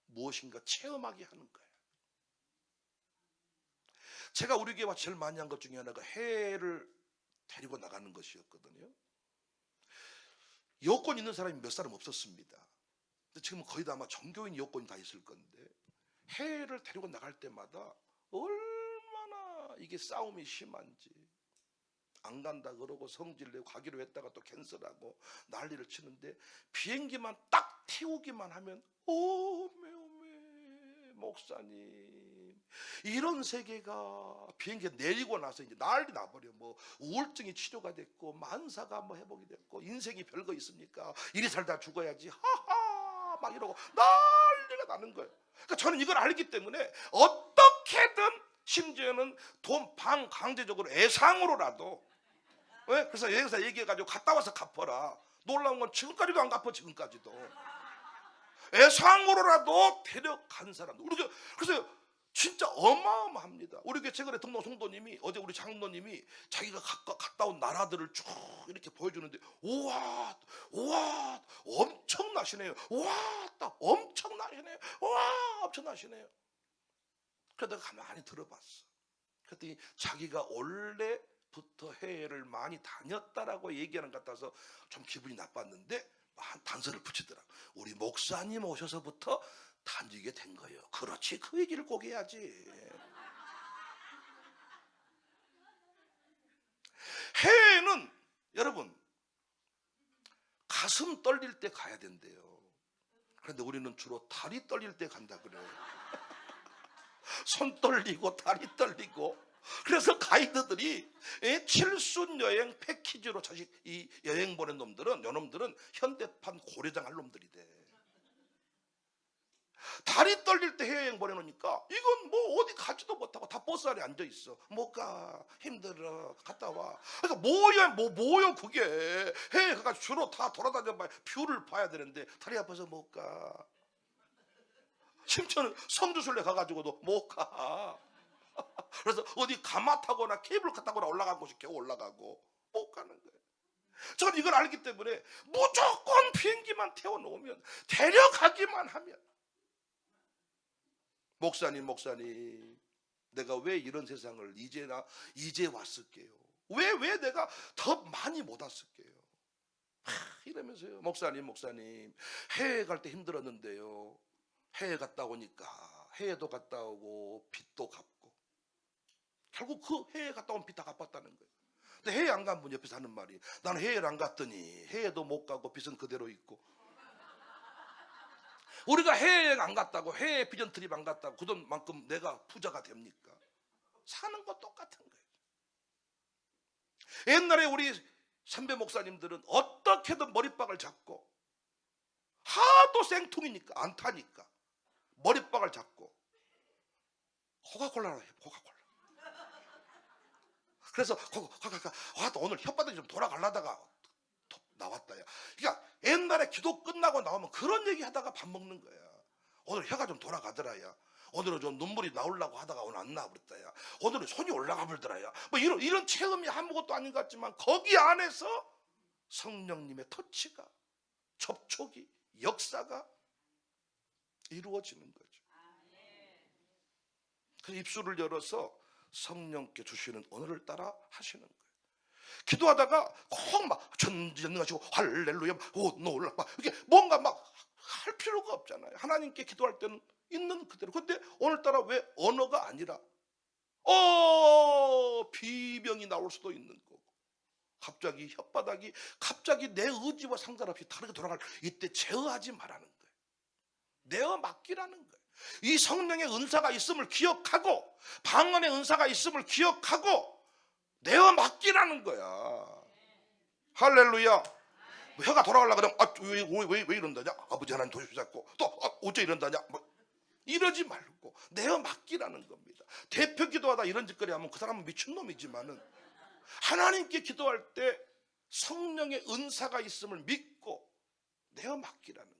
무엇인가 체험하게 하는 거예요. 제가 우리 교회와 제일 많이 한 것 중에 하나가 해외를 데리고 나가는 것이었거든요. 여권 있는 사람이 몇 사람 없었습니다. 근데 지금은 거의 다 아마 정교인 여권이 다 있을 건데, 해외를 데리고 나갈 때마다 얼마나 이게 싸움이 심한지, 안 간다 그러고 성질 내고 가기로 했다가 또 캔슬하고 난리를 치는데, 비행기만 딱 태우기만 하면 오메 목사님, 이런 세계가 비행기 내리고 나서 이제 난리 나버려. 뭐 우울증이 치료가 됐고 만사가 뭐 회복이 됐고 인생이 별거 있습니까? 이리 살다 죽어야지 하하 막 이러고 난리가 나는 거예요. 그러니까 저는 이걸 알기 때문에 어떻게든, 심지어는 돈 방 강제적으로 애상으로라도, 왜? 그래서 여행사 얘기해가지고 갔다 와서 갚아라. 놀라운 건 지금까지도 안 갚아. 지금까지도 애상으로라도 데려간 사람. 우리 그래서 진짜 어마어마합니다. 우리 교회 최근에 등록 성도님이, 어제 우리 장로님이 자기가 갔다 온 나라들을 쭉 이렇게 보여주는데, 우와 엄청나시네요. 우와 엄청나시네요. 우와 엄청나시네요. 그래서 내가 가만히 들어봤어. 그랬더니 자기가 원래부터 해외를 많이 다녔다라고 얘기하는 것 같아서 좀 기분이 나빴는데 한 단서를 붙이더라. 우리 목사님 오셔서부터 다니게 된 거예요. 그렇지, 그 얘기를 꼭 해야지. 해외는 여러분 가슴 떨릴 때 가야 된대요. 그런데 우리는 주로 다리 떨릴 때 간다 그래요. 손 떨리고 다리 떨리고. 그래서 가이드들이 칠순 여행 패키지로 자식 이 여행 보낸 놈들은, 요놈들은 현대판 고려장 할 놈들이 돼. 다리 떨릴 때 해외여행 보내놓으니까 이건 뭐 어디 가지도 못하고 다 버스 안에 앉아 있어. 못 가, 힘들어, 갔다 와. 그러니까 뭐야 그게. 해외 가서 주로 다 돌아다녀 봐야 뷰를 봐야 되는데 다리 아파서 못 가. 심지어는 성주순례 가가지고도 못 가. 그래서 어디 가마 타거나 케이블카 타거나 올라간 곳이 겨우 올라가고 못 가는 거예요. 저는 이걸 알기 때문에 무조건 비행기만 태워놓으면, 데려가기만 하면, 목사님 내가 왜 이런 세상을 이제 왔을게요? 왜 내가 더 많이 못 왔을게요? 이러면서요. 목사님 해외 갈 때 힘들었는데요, 해외 갔다 오니까 해외도 갔다 오고 빚도 갚고 결국 그 해외 갔다 온 빚 다 갚았다는 거예요. 근데 해외 안 간 분 옆에서 하는 말이, 나는 해외를 안 갔더니 해외도 못 가고 빚은 그대로 있고. 우리가 해외 안 갔다고, 해외 비전 트립 안 갔다고 그 돈만큼 내가 부자가 됩니까? 사는 거 똑같은 거예요. 옛날에 우리 선배 목사님들은 어떻게든 머리박을 잡고, 하도 생통이니까 안 타니까 머리박을 잡고 코카콜라로 해, 코카콜라. 그래서 오늘 혓바닥이 좀 돌아가려다가 나왔다. 야. 그러니까 옛날에 기도 끝나고 나오면 그런 얘기 하다가 밥 먹는 거야. 오늘 혀가 좀 돌아가더라. 야. 오늘은 좀 눈물이 나오려고 하다가 오늘 안 나와버렸다. 야. 오늘은 손이 올라가 버리더라. 야. 뭐 이런 체험이 아무것도 아닌 것 같지만 거기 안에서 성령님의 터치가, 접촉이, 역사가 이루어지는 거죠. 그 입술을 열어서 성령께 주시는 언어를 따라 하시는 거예요. 기도하다가 꼭 막 전지전능하시고 할렐루야 오 놀라 막 이렇게 뭔가 막 할 필요가 없잖아요. 하나님께 기도할 때는 있는 그대로. 근데 오늘따라 왜 언어가 아니라 비명이 나올 수도 있는 거고, 갑자기 혓바닥이 갑자기 내 의지와 상관없이 다르게 돌아갈 이때 제어하지 말라는 거예요. 내어 맡기라는 거예요. 이 성령의 은사가 있음을 기억하고, 방언의 은사가 있음을 기억하고 내어 맡기라는 거야. 할렐루야. 뭐 혀가 돌아가려고 그러면 왜 이런다냐? 아버지 하나님 도와주셨고 또 어째 이런다냐? 뭐 이러지 말고 내어 맡기라는 겁니다. 대표 기도하다 이런 짓거리 하면 그 사람은 미친놈이지만은, 하나님께 기도할 때 성령의 은사가 있음을 믿고 내어 맡기라는 거예요.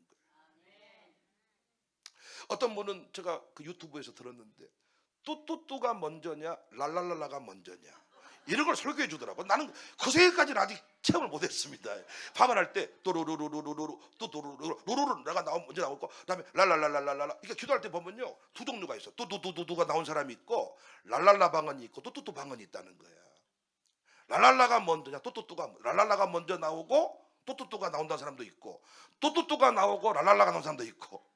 어떤 분은 제가 그 유튜브에서 들었는데, 뚜뚜뚜가 먼저냐 랄랄랄라가 먼저냐 이런 걸 설교해 주더라고. 나는 그 세계까지는 아직 체험을 못했습니다. 방언할 때 또루루루루루루 또루루루루루루가 먼저 나오고, 그다음에 랄랄랄랄랄라. 그러니까 기도할 때 보면요 두 종류가 있어. 뚜뚜뚜뚜가 나온 사람이 있고, 랄랄라 방언이 있고 뚜뚜뚜 방언이 있다는 거야. 랄랄라가 먼저냐 뚜뚜뚜가, 랄랄라가 먼저 나오고 뚜뚜뚜가 나온다는 사람도 있고, 뚜뚜뚜가 나오고 랄랄라가 나온 사람도 있고.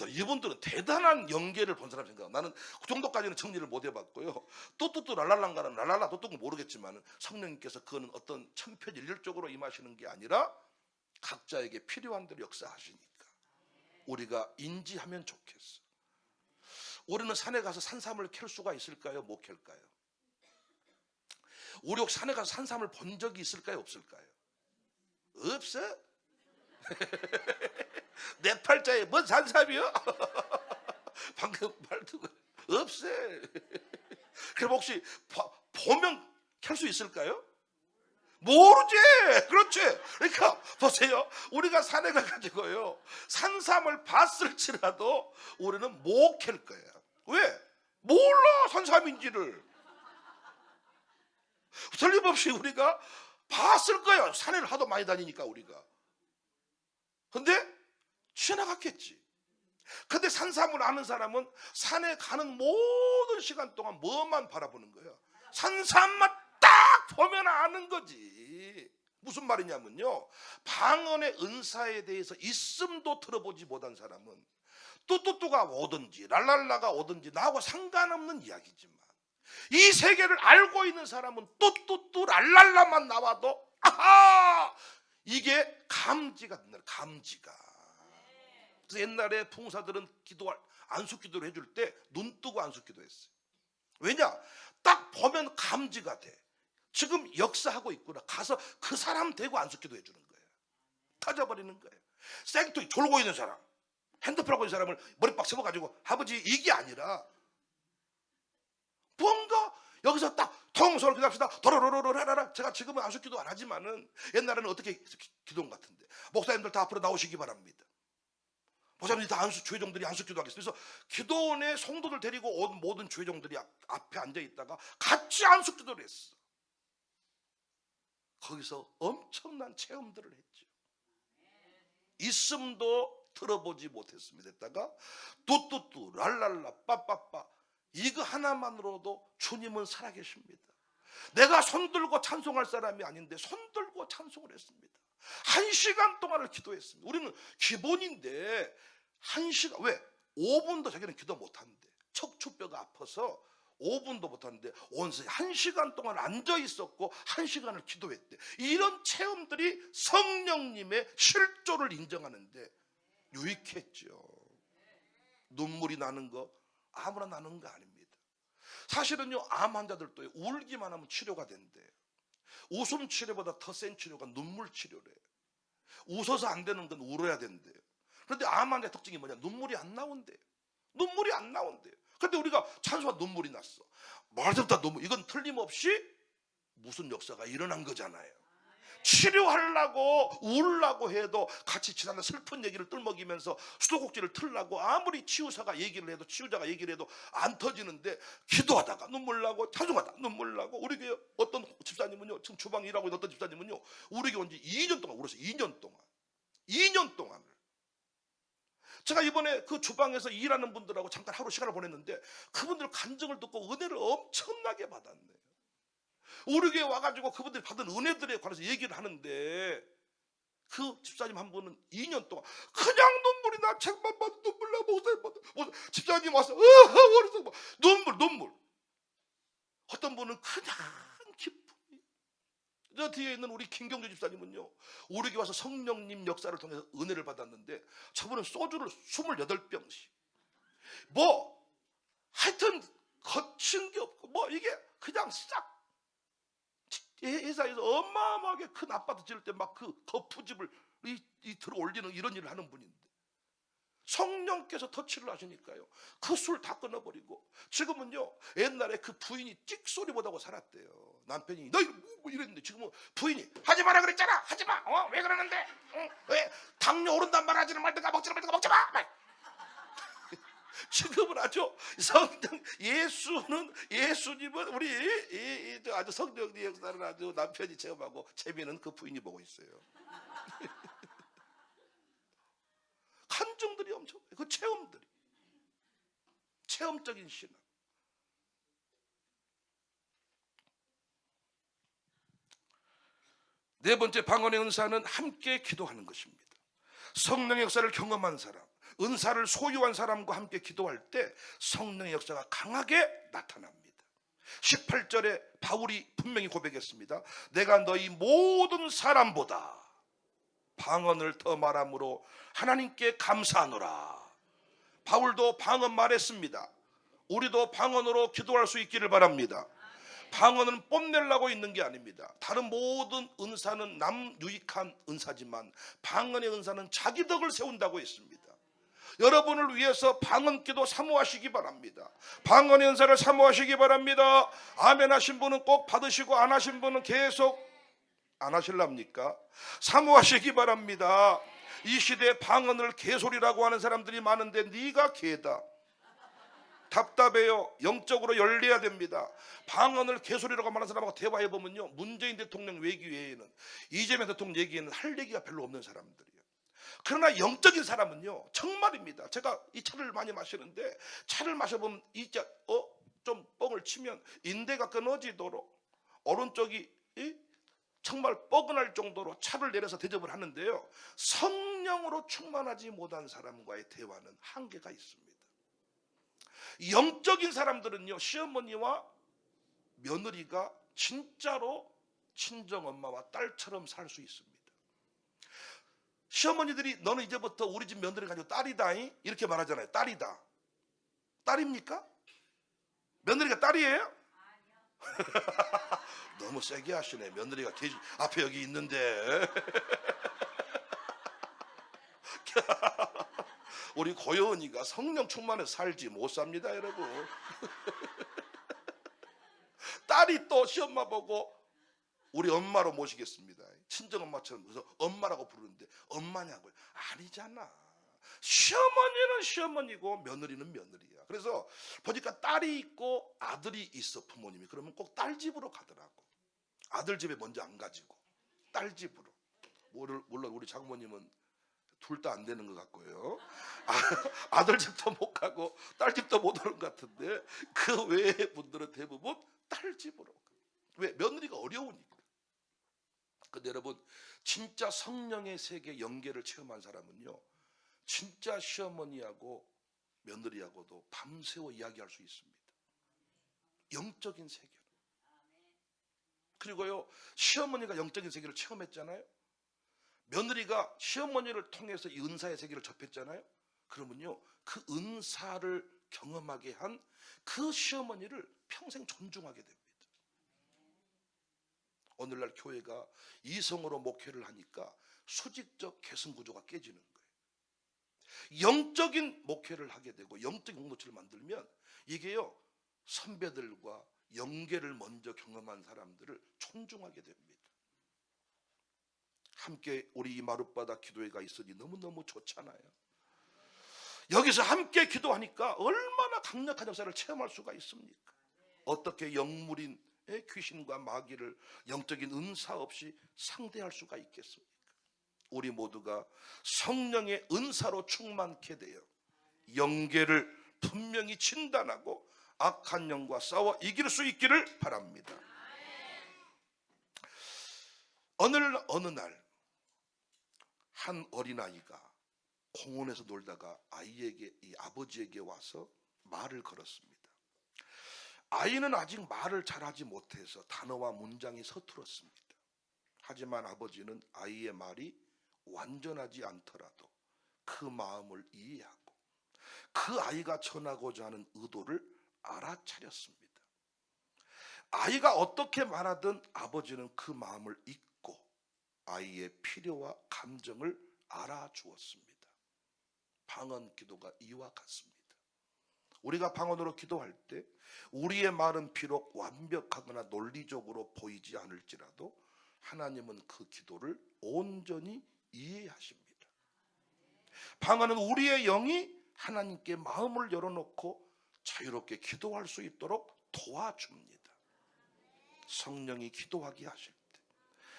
이분들은 대단한 연계를 본 사람 생각. 나는 그 정도까지는 정리를 못 해봤고요. 또뚜뚜 랄랄라인가는 랄랄라 또뚜는 모르겠지만 성령님께서 그거는 어떤 천편일률적으로 임하시는 게 아니라 각자에게 필요한 대로 역사하시니까 우리가 인지하면 좋겠어. 우리는 산에 가서 산삼을 캘 수가 있을까요? 못 캘까요? 우리 혹시 산에 가서 산삼을 본 적이 있을까요? 없을까요? 없어? 내 팔자에 뭔 산삼이요? 방금 말도 없어. 그럼 혹시 보면 캘 수 있을까요? 모르지. 그렇지. 그러니까 보세요. 우리가 산에 가가지고요 산삼을 봤을지라도 우리는 못 캘 거예요. 왜? 몰라 산삼인지를. 틀림없이 우리가 봤을 거예요. 산에를 하도 많이 다니니까 우리가. 근데 지나갔겠지. 근데 산삼을 아는 사람은 산에 가는 모든 시간 동안 뭐만 바라보는 거예요? 산삼만 딱 보면 아는 거지. 무슨 말이냐면요, 방언의 은사에 대해서 있음도 들어보지 못한 사람은 뚜뚜뚜가 오든지 랄랄라가 오든지 나하고 상관없는 이야기지만, 이 세계를 알고 있는 사람은 뚜뚜뚜 랄랄라만 나와도 아하, 이게 감지가 된다. 감지가. 그래서 옛날에 풍사들은 안수기도를 해줄 때 눈 뜨고 안수기도 했어요. 왜냐? 딱 보면 감지가 돼. 지금 역사하고 있구나. 가서 그 사람 대고 안수기도 해주는 거예요. 터져버리는 거예요. 생뚱이 졸고 있는 사람, 핸드폰 하고 있는 사람을 머리빡 세워가지고 아버지 이게 아니라 뭔가 여기서 딱 통솔 기도합시다. 도로로로로라라. 제가 지금은 안수기도 안 하지만은 옛날에는 어떻게 기도한 것 같은데, 목사님들 다 앞으로 나오시기 바랍니다. 목사님들이 다 주회종들이 안수기도 하겠습니다. 그래서 기도원에 성도들 데리고 온 모든 주회종들이 앞에 앉아 있다가 같이 안수기도를 했어. 거기서 엄청난 체험들을 했죠. 있음도 들어보지 못했습니다. 했다가 뚜뚜뚜 랄랄라 빠빠빠, 이거 하나만으로도 주님은 살아계십니다. 내가 손들고 찬송할 사람이 아닌데 손들고 찬송을 했습니다. 1시간 동안을 기도했습니다. 우리는 기본인데 1시간, 왜? 5분도 자기는 기도 못하는데, 척추뼈가 아파서 5분도 못하는데 온전히 1시간 동안 앉아 있었고 1시간을 기도했대. 이런 체험들이 성령님의 실조를 인정하는데 유익했죠. 눈물이 나는 거 아무나 나는 거 아닙니다. 사실은요, 암 환자들도 울기만 하면 치료가 된대. 웃음 치료보다 더 센 치료가 눈물 치료래. 웃어서 안 되는 건 울어야 된대요. 그런데 암 환자의 특징이 뭐냐? 눈물이 안 나온대요. 눈물이 안 나온대요. 그런데 우리가 찬송한 눈물이 났어. 말부터 눈물. 이건 틀림없이 무슨 역사가 일어난 거잖아요. 치료하려고 울라고 해도 같이 지난 슬픈 얘기를 뜰먹이면서 수도꼭지를 틀라고 아무리 치유사가 얘기를 해도, 치유자가 얘기를 해도 안 터지는데, 기도하다가 눈물 나고 찬송하다 눈물 나고. 우리 교회 어떤 집사님은요, 지금 주방에 일하고 있는 어떤 집사님은요, 우리 교회 온 지 2년 동안 울었어요. 2년 동안을. 제가 이번에 그 주방에서 일하는 분들하고 잠깐 하루 시간을 보냈는데 그분들 간증을 듣고 은혜를 엄청나게 받았네요. 우리 교회 와가지고 그분들이 받은 은혜들에 관해서 얘기를 하는데, 그 집사님 한 분은 2년 동안 그냥 눈물이 나. 책만 봐도 눈물 나. 목사님 봐도 집사님 와서 그래서 눈물. 어떤 분은 그냥 기쁨이. 저 뒤에 있는 우리 김경주 집사님은요, 우리 교회 와서 성령님 역사를 통해서 은혜를 받았는데, 저분은 소주를 28병씩 하여튼 거친 게 없고 이게 그냥 싹 회사에서 어마어마하게 큰 아파트 지을 때 막 그 거푸집을 들어 올리는 이런 일을 하는 분인데, 성령께서 터치를 하시니까요, 그 술 다 끊어버리고 지금은요, 옛날에 그 부인이 찍소리 못하고 살았대요. 남편이 너 이랬는데 지금은 부인이 하지 마라 그랬잖아. 하지 마. 왜 그러는데? 왜 당뇨 오른단 말 하지는 말든가 먹지 마. 지금은 아주 성령, 예수님은 우리 아주 성령의 역사를 아주 남편이 체험하고 재미는 그 부인이 보고 있어요. 간증들이 엄청, 그 체험들이, 체험적인 신앙. 네 번째 방언의 은사는 함께 기도하는 것입니다. 성령의 역사를 경험한 사람, 은사를 소유한 사람과 함께 기도할 때 성령의 역사가 강하게 나타납니다. 18절에 바울이 분명히 고백했습니다. 내가 너희 모든 사람보다 방언을 더 말함으로 하나님께 감사하노라. 바울도 방언 말했습니다. 우리도 방언으로 기도할 수 있기를 바랍니다. 방언은 뽐내려고 있는 게 아닙니다. 다른 모든 은사는 남유익한 은사지만 방언의 은사는 자기 덕을 세운다고 했습니다. 여러분을 위해서 방언 기도 사모하시기 바랍니다. 방언의 은사를 사모하시기 바랍니다. 아멘 하신 분은 꼭 받으시고, 안 하신 분은 계속 안 하실랍니까? 사모하시기 바랍니다. 이 시대에 방언을 개소리라고 하는 사람들이 많은데 네가 개다. 답답해요. 영적으로 열려야 됩니다. 방언을 개소리라고 말하는 사람하고 대화해보면요, 문재인 대통령 얘기 외에는, 이재명 대통령 얘기에는 할 얘기가 별로 없는 사람들이에요. 그러나 영적인 사람은요, 정말입니다. 제가 이 차를 많이 마시는데, 차를 마셔보면 이자 좀 뻥을 치면 인대가 끊어지도록 오른쪽이 정말 뻐근할 정도로 차를 내려서 대접을 하는데요, 성령으로 충만하지 못한 사람과의 대화는 한계가 있습니다. 영적인 사람들은요, 시어머니와 며느리가 진짜로 친정엄마와 딸처럼 살 수 있습니다. 시어머니들이 너는 이제부터 우리 집 며느리 가지고 딸이다 이렇게 말하잖아요. 딸이다. 딸입니까? 며느리가 딸이에요? 너무 세게 하시네. 며느리가 앞에 여기 있는데. 우리 고여은이가 성령 충만해서 살지 못 삽니다, 여러분. 딸이 또 시엄마 보고 우리 엄마로 모시겠습니다. 친정엄마처럼. 그래서 엄마라고 부르는데 엄마냐고요? 아니잖아. 시어머니는 시어머니고 며느리는 며느리야. 그래서 보니까 딸이 있고 아들이 있어, 부모님이. 그러면 꼭 딸 집으로 가더라고. 아들 집에 먼저 안 가지고 딸 집으로. 물론 우리 장모님은 둘 다 안 되는 것 같고요. 아들 집도 못 가고 딸 집도 못 오는 것 같은데, 그 외의 분들은 대부분 딸 집으로. 왜? 며느리가 어려우니까. 근데 여러분, 진짜 성령의 세계 연계를 체험한 사람은요, 진짜 시어머니하고 며느리하고도 밤새워 이야기할 수 있습니다. 영적인 세계로. 그리고요, 시어머니가 영적인 세계를 체험했잖아요. 며느리가 시어머니를 통해서 이 은사의 세계를 접했잖아요. 그러면요, 그 은사를 경험하게 한 그 시어머니를 평생 존중하게 됩니다. 오늘날 교회가 이성으로 목회를 하니까 수직적 계승 구조가 깨지는 거예요. 영적인 목회를 하게 되고 영적인 공동체를 만들면 이게요, 선배들과 영계를 먼저 경험한 사람들을 존중하게 됩니다. 함께 우리 이 마룻바닥 기도회가 있으니 너무너무 좋잖아요. 여기서 함께 기도하니까 얼마나 강력한 역사를 체험할 수가 있습니까? 어떻게 영물인 귀신과 마귀를 영적인 은사 없이 상대할 수가 있겠습니까? 우리 모두가 성령의 은사로 충만케 되어 영계를 분명히 진단하고 악한 영과 싸워 이길 수 있기를 바랍니다. 어느 날 한 어린아이가 공원에서 놀다가 이 아버지에게 와서 말을 걸었습니다. 아이는 아직 말을 잘하지 못해서 단어와 문장이 서툴었습니다. 하지만 아버지는 아이의 말이 완전하지 않더라도 그 마음을 이해하고 그 아이가 전하고자 하는 의도를 알아차렸습니다. 아이가 어떻게 말하든 아버지는 그 마음을 읽고 아이의 필요와 감정을 알아주었습니다. 방언 기도가 이와 같습니다. 우리가 방언으로 기도할 때 우리의 말은 비록 완벽하거나 논리적으로 보이지 않을지라도 하나님은 그 기도를 온전히 이해하십니다. 방언은 우리의 영이 하나님께 마음을 열어놓고 자유롭게 기도할 수 있도록 도와줍니다. 성령이 기도하게 하실 때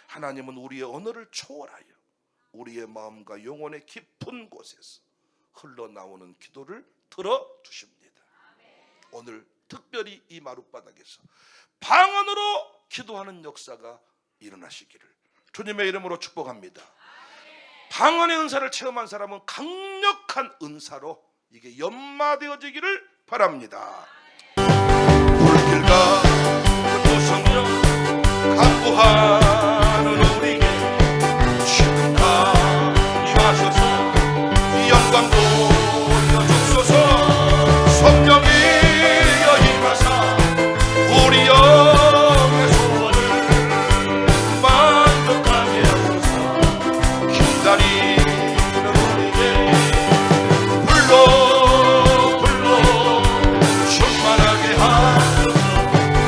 하나님은 우리의 언어를 초월하여 우리의 마음과 영혼의 깊은 곳에서 흘러나오는 기도를 들어주십니다. 오늘 특별히 이 마룻바닥에서 방언으로 기도하는 역사가 일어나시기를 주님의 이름으로 축복합니다. 방언의 은사를 체험한 사람은 강력한 은사로 이게 연마되어지기를 바랍니다. 불길과 고성령 강구하는 우리에게 지금 다 임하셔서 영광 보여주소서. 성령이여 임하사 우리 영의 소원을 만족하게 하소서. 기다리는 우리에게 불러 충만하게 하소서.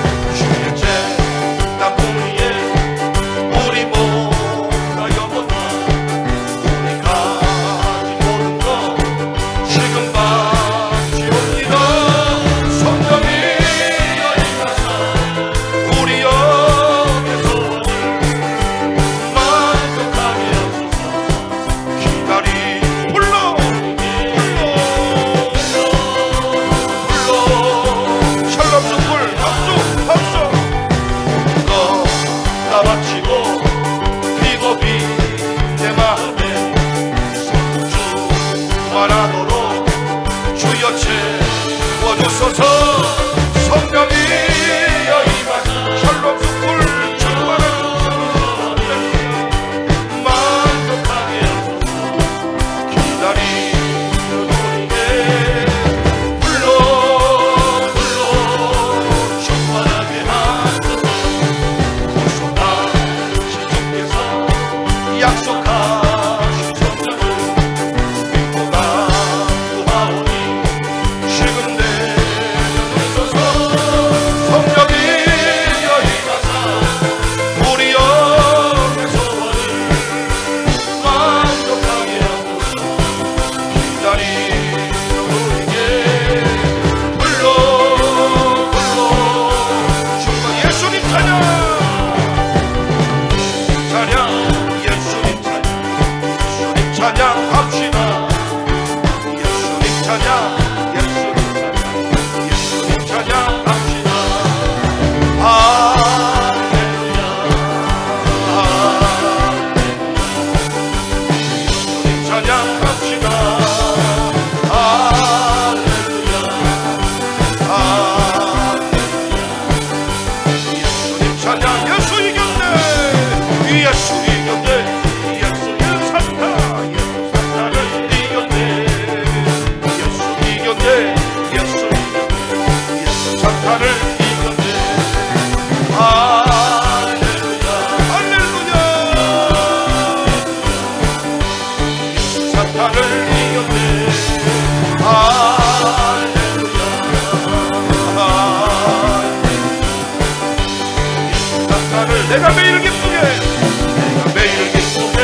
내가 매일 기쁘게 내가 매일 기쁘게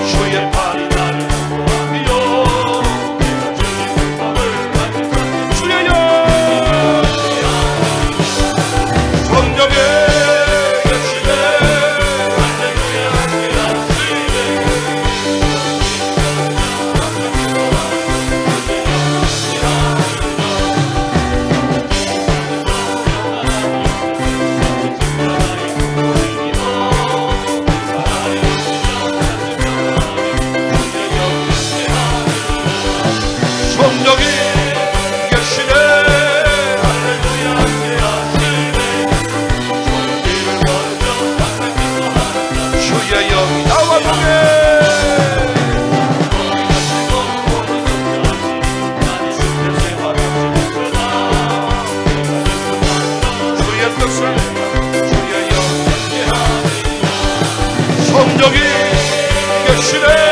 주의 팔이 나를 보호하며 주의 법을 만족하며 주의 영 성령의 계시네 할렐루야 성령이 계시네 할렐루야 주의 영이 나와 동해 주의 뜻을 주의 영이 성령이 계시네